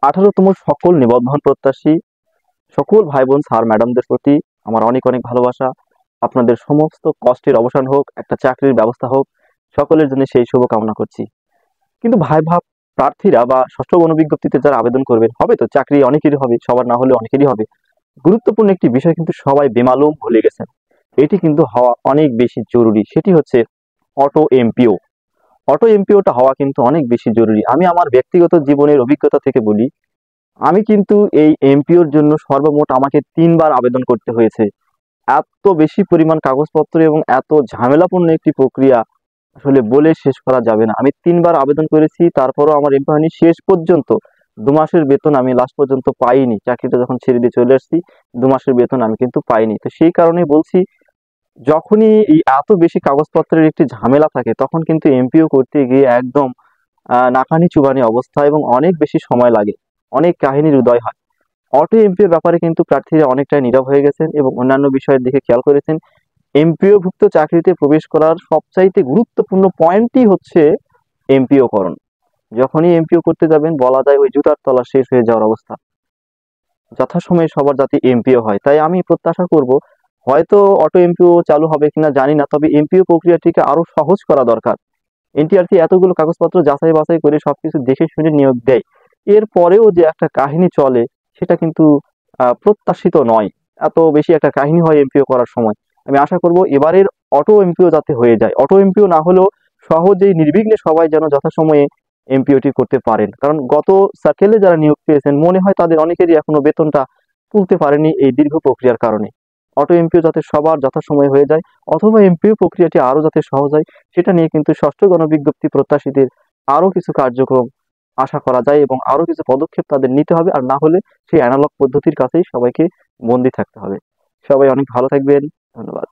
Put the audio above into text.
18তম সকল নিবন্ধন প্রত্যাশী সকল ভাই বোন স্যার ম্যাডামদের প্রতি আমার অনেক অনেক ভালোবাসা। আপনাদের সমস্ত কষ্টের অবসান হোক, একটা চাকরির ব্যবস্থা হোক, সকলের জন্য সেই শুভ কামনা করছি। কিন্তু ভাই ভাব প্রার্থীরা বা ষষ্ঠ গণবিজ্ঞপ্তিতে যারা আবেদন করবেন, হবে তো চাকরি অনেকেরই হবে, সবার না হলে অনেকেরই হবে। গুরুত্বপূর্ণ একটি বিষয় কিন্তু সবাই বেমালুম ভুলে গেছেন, এটি কিন্তু হওয়া অনেক বেশি জরুরি। সেটি হচ্ছে অটো এমপিও। অটো এমপিওটা হওয়া কিন্তু অনেক বেশি জরুরি। আমি আমার ব্যক্তিগত জীবনের অভিজ্ঞতা থেকে বলি, আমি কিন্তু এই এমপিওর জন্য সর্বমোট আমাকে 3 বার আবেদন করতে হয়েছে। এত বেশি পরিমাণ কাগজপত্র এবং এত ঝামেলাপূর্ণ একটি প্রক্রিয়া আসলে বলে শেষ করা যাবে না। আমি 3 বার আবেদন করেছি, তারপরও আমার এমপি হয়নি। শেষ পর্যন্ত 2 মাসের বেতন আমি লাস্ট পর্যন্ত পাইনি। চাকরিটা যখন ছেড়ে দিয়ে চলে আসছি, 2 মাসের বেতন আমি কিন্তু পাইনি। তো সেই কারণেই বলছি, যখনই এই এত বেশি কাগজপত্রের একটি ঝামেলা থাকে, তখন কিন্তু এমপিও করতে গিয়ে একদম নাকানি চুবানি অবস্থা এবং অনেক বেশি সময় লাগে, অনেক কাহিনীর উদয় হয়। অটো এমপিওর ব্যাপারে কিন্তু প্রার্থীরা অনেকটাই নীরব হয়ে গেছেন এবং অন্যান্য বিষয়ের দিকে খেয়াল করেছেন। এমপিও ভুক্ত চাকরিতে প্রবেশ করার সবচাইতে গুরুত্বপূর্ণ পয়েন্টই হচ্ছে এমপিও করণ। যখনই এমপিও করতে যাবেন, বলা যায় ওই জুতার তলা শেষ হয়ে যাওয়ার অবস্থা। যথাসময়ে সবার যাতে এমপিও হয়, তাই আমি প্রত্যাশা করব, হয়তো অটো এমপিও চালু হবে কিনা জানি না, তবে এমপিও প্রক্রিয়াটিকে আরো সহজ করা দরকার। এনটিআরসি এতগুলো কাগজপত্র যাচাই বাছাই করে সবকিছু দেখে শুনে নিয়োগ দেয়, এরপরেও যে একটা কাহিনী চলে, সেটা কিন্তু প্রত্যাশিত নয়। এত বেশি একটা কাহিনী হয় এমপিও করার সময়। আমি আশা করব এবারের অটো এমপিও যাতে হয়ে যায়। অটো এমপিও না হলেও সহজেই নির্বিঘ্নে সবাই যেন যথাসময়ে এমপিওটি করতে পারেন, কারণ গত সার্কেলে যারা নিয়োগ পেয়েছেন মনে হয় তাদের অনেকেরই এখনো বেতনটা তুলতে পারেনি এই দীর্ঘ প্রক্রিয়ার কারণে। অটো এমপিও যাতে সবার যথাসময়ে হয়ে যায়, অথবা এমপিও প্রক্রিয়াটি আরো যাতে সহজ হয়, সেটা নিয়ে কিন্তু ষষ্ঠ গণবিজ্ঞপ্তি প্রত্যাশীদের আরো কিছু কার্যক্রম আশা করা যায় এবং আরো কিছু পদক্ষেপ তাদের নিতে হবে। আর না হলে সেই অ্যানালগ পদ্ধতির কাছেই সবাইকে বন্দী থাকতে হবে। সবাই অনেক ভালো থাকবেন। ধন্যবাদ।